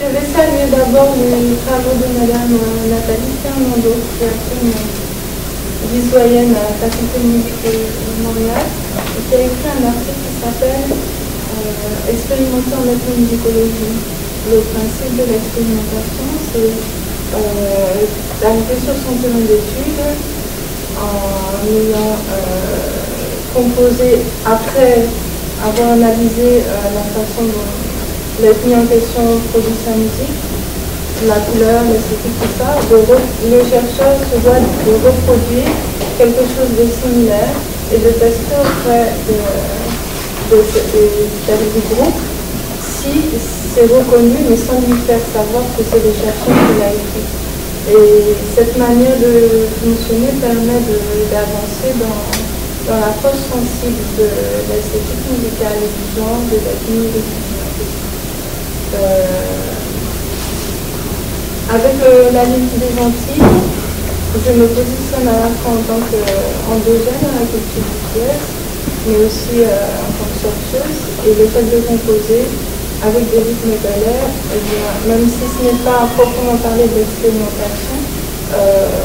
Je vais saluer d'abord les travaux de Madame Nathalie Fernando, qui est actuellement vice-doyenne à la faculté de musique de Montréal, et qui a écrit un article qui s'appelle Expérimenter en ethnomusicologie. Le principe de l'expérimentation, c'est d'arriver sur son terrain d'étude en ayant composé, après avoir analysé la façon dont l'ethnie en question produit sa musique, la couleur, l'esthétique, tout ça, le chercheur se doit de reproduire quelque chose de similaire et de tester auprès du groupe si c'est reconnu, mais sans lui faire savoir que c'est le chercheur qui l'a écrit. Et cette manière de fonctionner permet d'avancer dans l'approche sensible de l'esthétique musicale et du genre, de l'ethnie et du avec la Ligue des Antilles, je me positionne à la fois en tant qu'endogène à la culture portugaise, mais aussi en tant que chercheuse. Et le fait de composer avec des rythmes balaires, même si ce n'est pas à proprement parler d'expérimentation,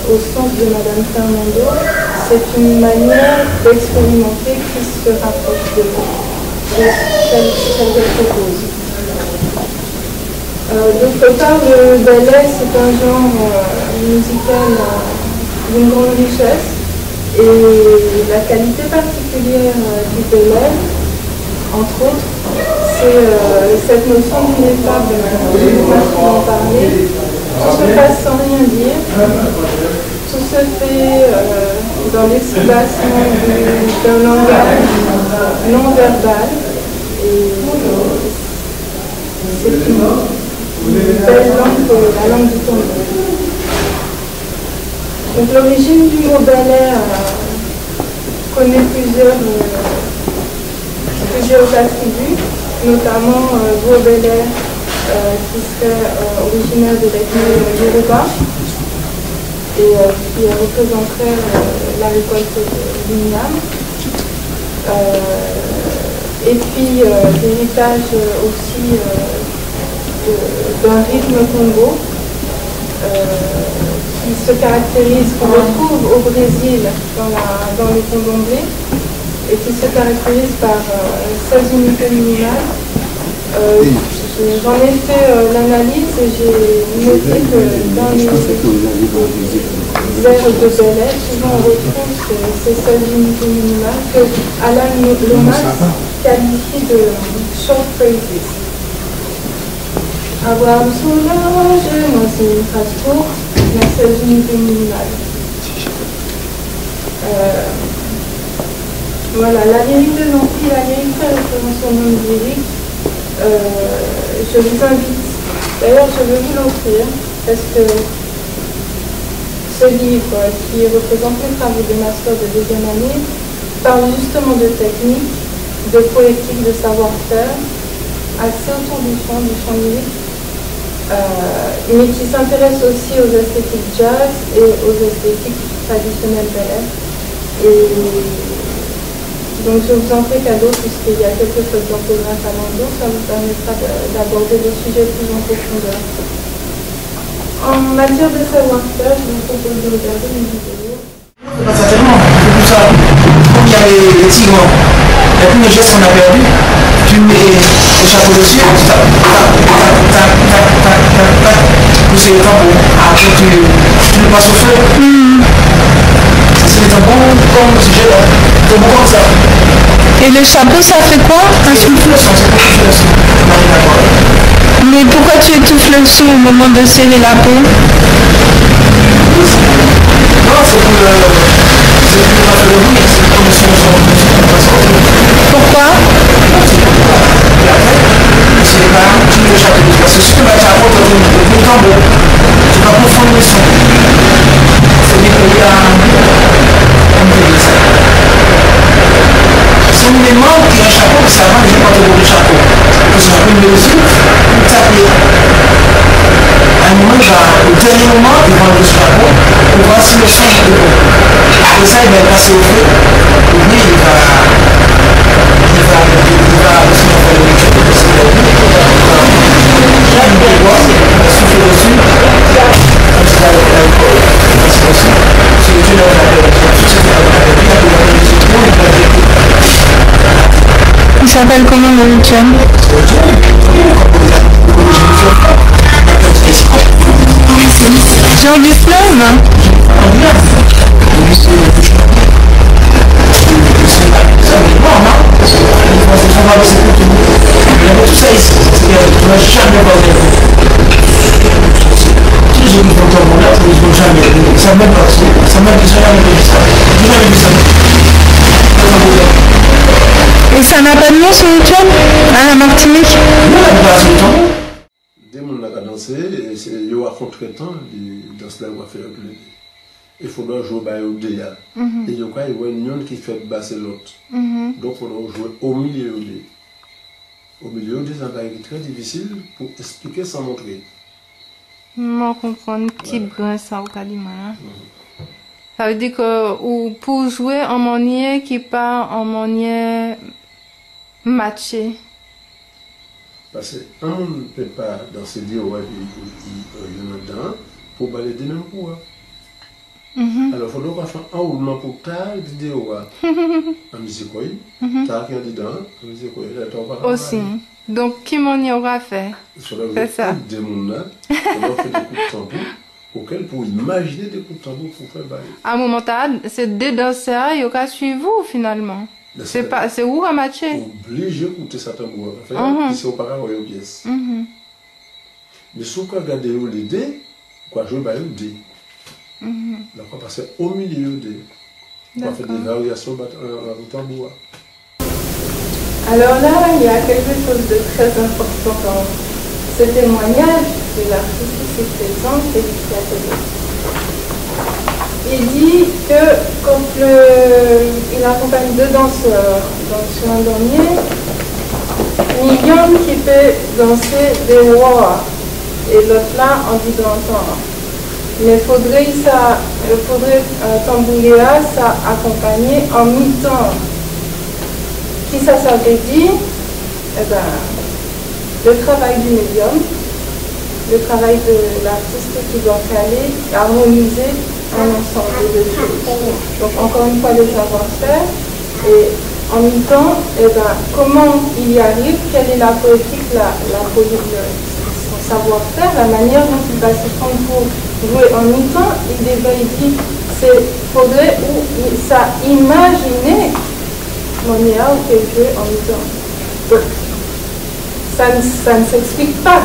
au sens de Madame Fernando, c'est une manière d'expérimenter qui se rapproche de celle qu'elle propose. D'autre part, le ballet, c'est un genre musical d'une grande richesse, et la qualité particulière du ballet, entre autres, c'est cette notion d'ineffable dont je en parler. Tout se passe sans rien dire, tout se fait dans l'expression d'un langage non verbal, et c'est une belle langue, la langue du tambour. Donc l'origine du mot ballet connaît plusieurs attributs, notamment Gros-Belair, qui serait originaire de l'ethnie Yoruba et qui représenterait la récolte de l'Igname. Et puis l'héritage aussi d'un rythme Congo qui se caractérise, qu'on retrouve au Brésil dans le candomblé, et qui se caractérise par 16 unités minimales. J'en ai fait l'analyse et j'ai noté que dans les airs de ballet, souvent on retrouve ces 16 unités minimales que Alan Lomax qualifie de short phrases. Avoir un soulage, moi c'est une phrase courte, mais 16 unités minimales. Voilà, la lyrique des Antilles, la lyrique fait référence au monde lyrique. Je vous invite, d'ailleurs je vais vous l'offrir, parce que ce livre qui représente les travaux de master de deuxième année parle justement de technique, de poétique, de savoir-faire, axé autour du chant lyrique, mais qui s'intéresse aussi aux esthétiques jazz et aux esthétiques traditionnelles ballet. Et donc je vous en fais cadeau puisqu'il y a quelque chose d'orthographe à l'endos, ça vous permettra d'aborder des sujets plus en profondeur. En matière de savoir-faire, je vous propose de regarder une vidéo. Pas certainement, c'est tout ça. Comme il y a les tigres, il y a plus de gestes qu'on a perdu. Tu mets le chapeau dessus, tu tapes, pousser le tambour. Après tu le passes au feu. C'est les tambours comme sujet là. Tambour comme ça. Et le chapeau, ça fait quoi? Un souffle le son, c'est pour souffler le son. Mais pourquoi tu étouffes le son au moment de serrer la peau? Non, c'est pour le bruit, c'est pour le son. Pourquoi? Et après, c'est pas tu mets le chapeau. Parce que si tu mets le chapeau, tu as le tambour. Tu vas confondre le son. C'est bien qu'il y a son élément qui est un chapeau, ça va, je ne vais pas te donner le chapeau. Le chapeau, il met le souffle, il tape. À un moment, au dernier moment, il va enlever le chapeau pour voir si le son est bon. Après ça, il va passer au feu. Et lui, il va ce qu'on appelle le chapeau. dans l'islam. Et ça n'a pas de nom sur YouTube à la Martinique? Dès qu'on a dansé, il y a un contre-temps, dans cela on va faire plus. Il faudra jouer au déa. Et il y a une qui fait basser l'autre. Donc on doit jouer au milieu de. Au milieu de ça va être très difficile pour expliquer sans montrer. Je comprends qui brin ça au Kalima. Ça veut dire que ou pour jouer en manière qui pas en manière matchée. Parce qu'on ne peut pas danser dire ouais il y en a dedans pour balader même coup. Alors il faudra faire un roulement pour ta vidéo en musique quoi. Ta qui en dedans en musique quoi. Aussi. Donc qui m'en y aura fait? C'est ça. Des gens là, on fait des coups de tambour auquel pour imaginer des coups de tambour pour faire bailler. À un moment donné, c'est des danseurs qui ont suivi vous finalement. C'est pas, c'est où à matcher? Obligé d'écouter ça tambour à faire, puis c'est au pareil aux pièces. Mais si vous regardez les dés, quoi jouer bailler les dés. Donc on passe au milieu des. On fait des variations au tambour. Alors là, il y a quelque chose de très important dans ce témoignage de l'artiste qui s'est présent et qui a télé. Il dit que quand il accompagne deux danseurs sur un dernier, Mignon qui peut danser des rois et l'autre là envie d'entendre. Mais il faudrait tambouréa ça accompagner en mi-temps. Qui ça veut dire? Eh ben, le travail du médium, le travail de l'artiste qui doit caler, harmoniser un ensemble de choses. Donc encore une fois le savoir-faire et en même temps, eh ben, comment il y arrive, quelle est la poétique, son savoir-faire, la manière dont il va se prendre pour jouer en même temps. Il dit, c'est faudrait ou ça imaginer Monia ou quelque en même temps. Donc, ça ne s'explique pas.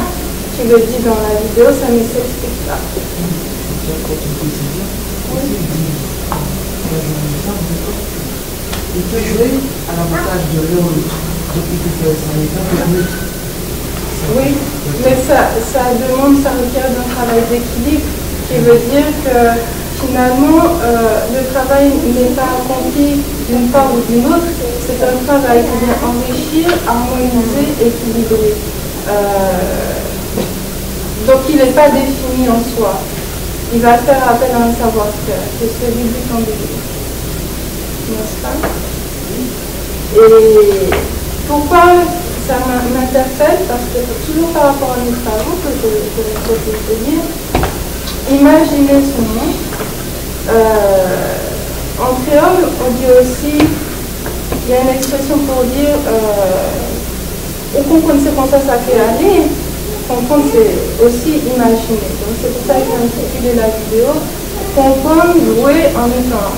Tu le dis dans la vidéo, ça ne s'explique pas. Il peut jouer à l'avantage de l'homme depuis qu'il fait son état. Oui, mais ça requiert un travail d'équilibre qui veut dire que finalement le travail n'est pas accompli d'une part ou d'une autre, c'est un travail qui vient enrichir, harmoniser, équilibrer. Donc il n'est pas défini en soi. Il va faire appel à un savoir-faire, qui est celui du tambour. N'est-ce pas? Et pourquoi ça m'interpelle? Parce que toujours par rapport à nos travaux que je souhaite te dire, imaginez son nom. En créole, on dit aussi, il y a une expression pour dire au comprendre c'est comme ça fait aller, comprendre c'est aussi imaginer. Donc c'est pour ça que j'ai intitulé la vidéo comprendre, jouer en étant.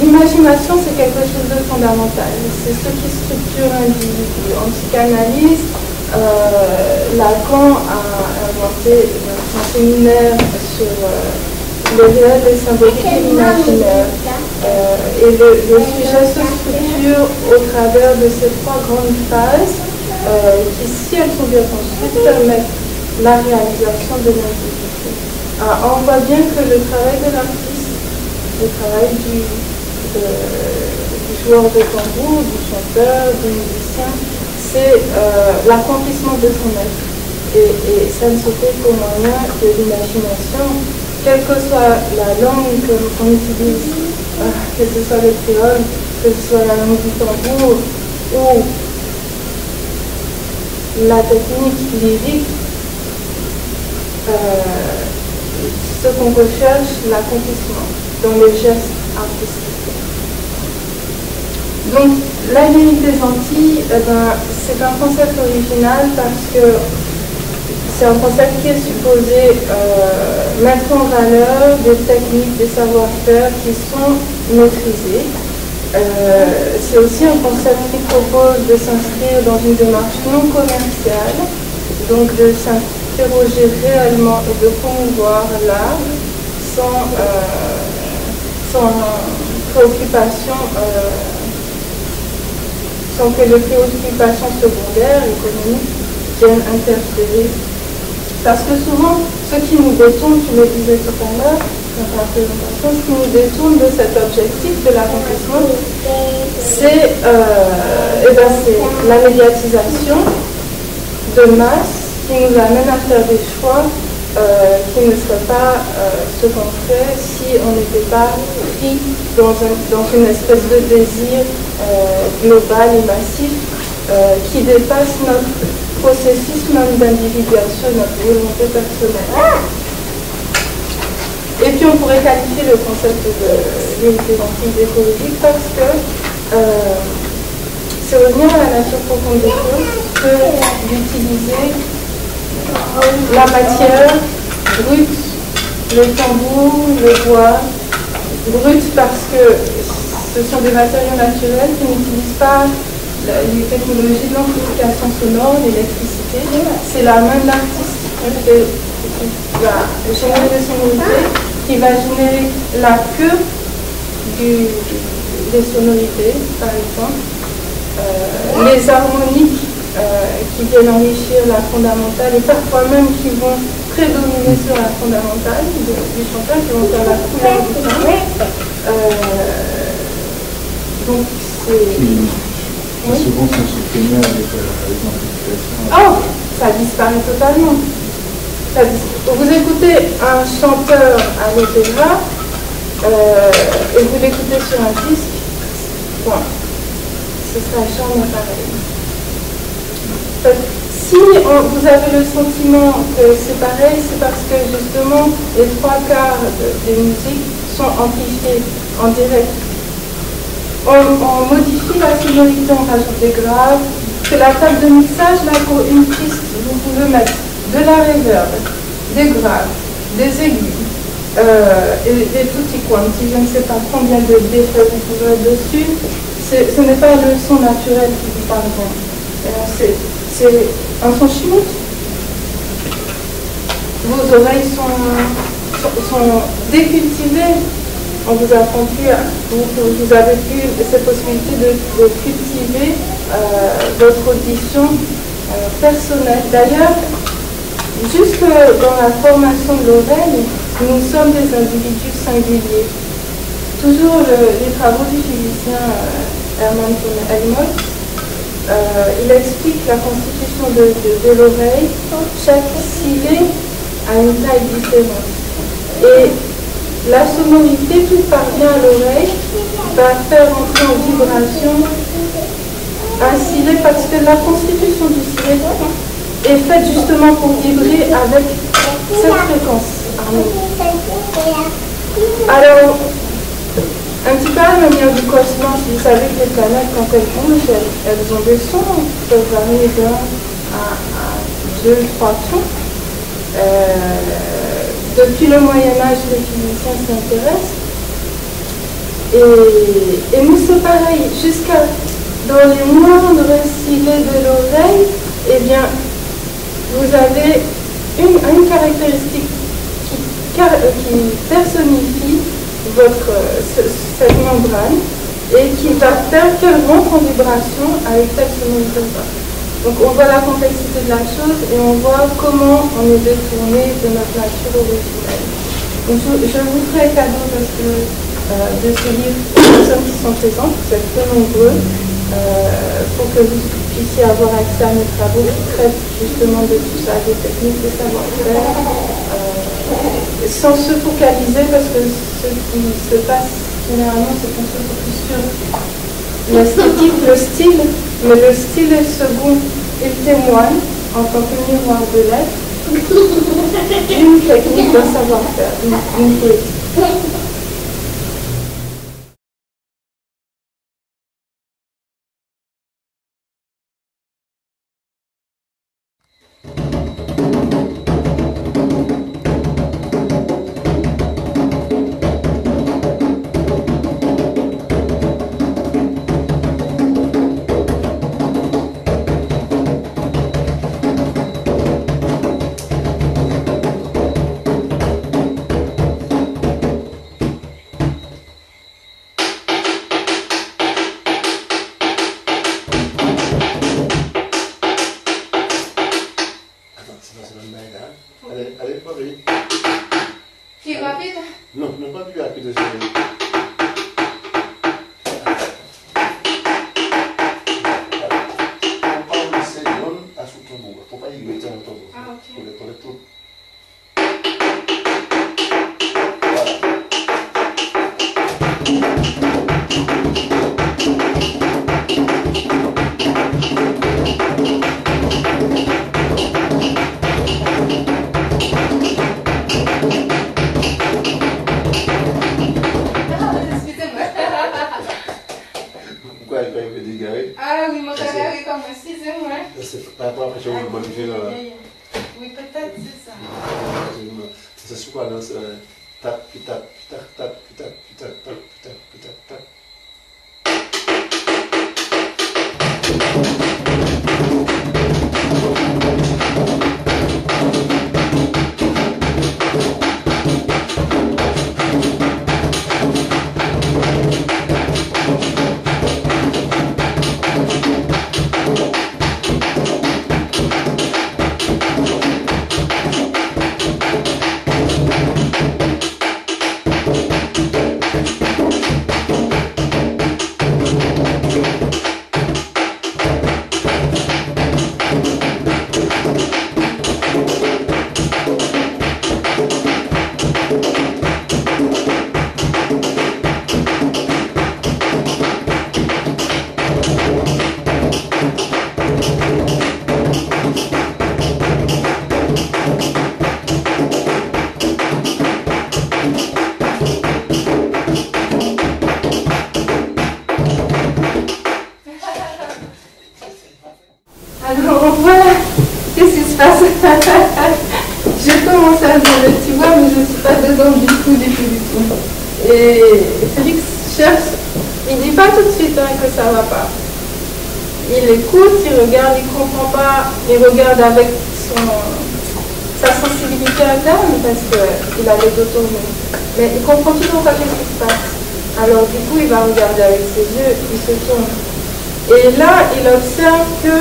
L'imagination c'est quelque chose de fondamental, c'est ce qui structure l'individu. En psychanalyse, Lacan a inventé un séminaire sur le réel et symbolique et l'imaginaire. Et le sujet se structure au travers de ces trois grandes phases qui, si elles sont bien construites, permettent la réalisation de l'individu. On voit bien que le travail de l'artiste, le travail du joueur de tambour, du chanteur, du musicien, c'est l'accomplissement de son être. Et ça ne se fait qu'au moyen de l'imagination, quelle que soit la langue qu'on utilise, que ce soit le créole, que ce soit la langue du tambour ou la technique lyrique, ce qu'on recherche, l'accomplissement dans les gestes artistiques. Donc, la nuit des Antilles, c'est un concept original parce que C'est un concept qui est supposé mettre en valeur des techniques, des savoir-faire qui sont maîtrisés. C'est aussi un concept qui propose de s'inscrire dans une démarche non commerciale, donc de s'interroger réellement et de promouvoir l'art sans préoccupation, sans que les préoccupations secondaires, économiques, viennent interférer. Parce que souvent, ce qui nous détourne, tu le disais tout à l'heure, dans ta présentation, ce qui nous détourne de cet objectif de l'accomplissement, c'est la médiatisation de masse qui nous amène à faire des choix qui ne seraient pas ce qu'on fait si on n'était pas pris dans une espèce de désir global et massif qui dépasse notre processus même d'individuation, notre volonté personnelle. Et puis on pourrait qualifier le concept de l'unité d'emprise écologique parce que c'est revenir à la nature profonde des choses que d'utiliser la matière brute, le tambour, le bois, brut parce que ce sont des matériaux naturels qui n'utilisent pas les technologies de l'amplification sonore, l'électricité. C'est la main de l'artiste qui va générer des sonorités, qui va générer la queue des sonorités, par exemple. Les harmoniques qui viennent enrichir la fondamentale et parfois même qui vont prédominer sur la fondamentale du chanteur, qui vont faire la couleur du chant. Donc c'est... Oui. Souvent sont supprimés avec l'amplification. Oh, ça disparaît totalement. Vous écoutez un chanteur à l'opéra et vous l'écoutez sur un disque, point. Ce sera jamais pareil. Si vous avez le sentiment que c'est pareil, c'est parce que justement les 3/4 des musiques sont amplifiées en direct. On modifie la sonorité, on rajoute des graves. C'est la table de mixage, là, pour une piste, vous pouvez mettre de la reverb, des graves, des aigus, et des tutti quanti, je ne sais pas combien d'effets vous pouvez mettre dessus. Ce n'est pas le son naturel qui vous parvient. C'est un son chimique. Vos oreilles sont décultivées. On vous apprend plus, vous avez plus cette possibilité de cultiver votre audition personnelle. D'ailleurs, jusque dans la formation de l'oreille, nous sommes des individus singuliers. Toujours les travaux du physicien Hermann von Helmholtz, il explique la constitution de l'oreille. Chaque cilié a une taille différente. Et la sonorité qui parvient à l'oreille va faire entrer en vibration un cilié parce que la constitution du cilié est faite justement pour vibrer avec cette fréquence harmonique. Alors, un petit peu à la manière du cosmos, vous savez que les planètes, quand elles bougent, elles ont des sons qui peuvent varier d'1 à 2, 3 tons. Depuis le Moyen-Âge, les physiciens s'y intéressent. Et nous, c'est pareil. Jusqu'à dans les moindres ciliés de l'oreille, eh bien, vous avez une caractéristique qui personnifie cette membrane et qui va faire qu'elle rentre en vibration avec telle sonorité. Donc on voit la complexité de la chose et on voit comment on est détourné de notre nature originelle. Donc je vous ferai cadeau parce que de ce livre aux personnes qui sont présentes, vous êtes peu nombreux, pour que vous puissiez avoir accès à mes travaux qui traitent justement de tout ça, des techniques, des savoir-faire, sans se focaliser parce que ce qui se passe généralement c'est qu'on se focus sur l'esthétique, le style, mais le style est second. Il témoigne, en tant que miroir de l'être, d'une technique d'un savoir-faire, d'une poésie. c'est pas une bagarre. Allez, pas vite. Qui rapide? Non, pas plus rapide. Faut pas y griter en temps. Ah, ok. Pour les tout. Pourquoi elle peut être dégarée? Ah oui, moi j'ai comme excusez-moi. C'est pas après je vous bonifier là. Oui, peut-être c'est ça. C'est sur quoi là? Tac, tac, tac, tac, tac, tac, tac, tac, tac, tac. Alors voilà, qu'est-ce qui se passe? Je commence à jouer le petit bois, mais je ne suis pas dedans du tout. Et Félix cherche, il ne dit pas tout de suite que ça ne va pas. Il écoute, il regarde, il ne comprend pas, il regarde avec sa sensibilité interne parce qu'il a les deux tournés. Mais il ne comprend toujours pas ce qui se passe. Alors du coup, il va regarder avec ses yeux, il se tourne. Et là, il observe que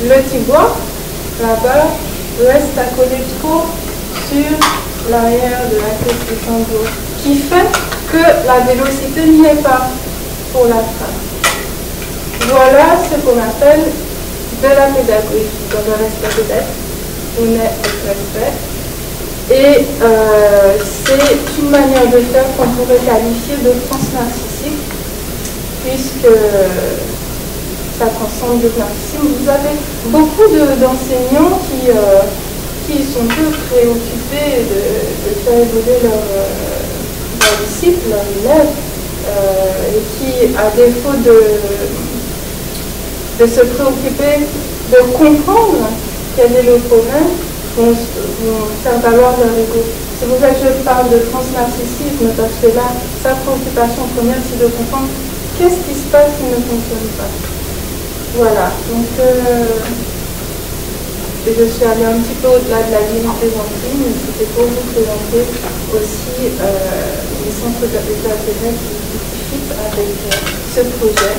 le tibois, là-bas, reste accolé trop sur l'arrière de la tête du tambour, qui fait que la vélocité n'y est pas pour la frappe. Voilà ce qu'on appelle de la pédagogie, dans le respect peut-être, on est respect. Et c'est une manière de faire qu'on pourrait qualifier de transnarcissique, puisque ça transcende le narcissisme. Vous avez beaucoup d'enseignants qui sont peu préoccupés de faire évoluer leurs disciples, leurs élèves, et qui, à défaut de se préoccuper de comprendre quel est le problème, vont faire valoir leur ego. C'est pour ça que je parle de transnarcissisme, parce que là, sa préoccupation première, c'est de comprendre qu'est-ce qui se passe qui ne fonctionne pas. Voilà, donc je suis allée un petit peu au-delà de la ligne présentée, mais c'était pour vous présenter aussi les centres d'intérêt qui fit avec ce projet.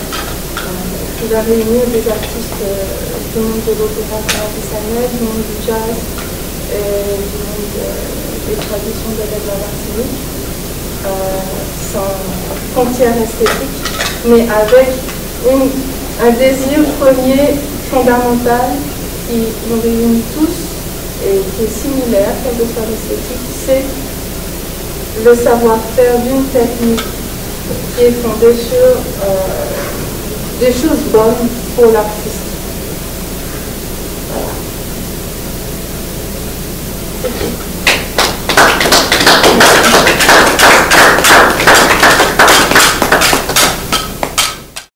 Qui va réunir des artistes du monde de l'opéra traditionnel, du monde du jazz, du monde des traditions de la Martinique, sans frontières esthétiques, mais avec un désir premier fondamental qui nous réunit tous et qui est similaire, quelle que soit l'esthétique, c'est le savoir-faire d'une technique qui est fondée sur des choses bonnes pour l'artiste.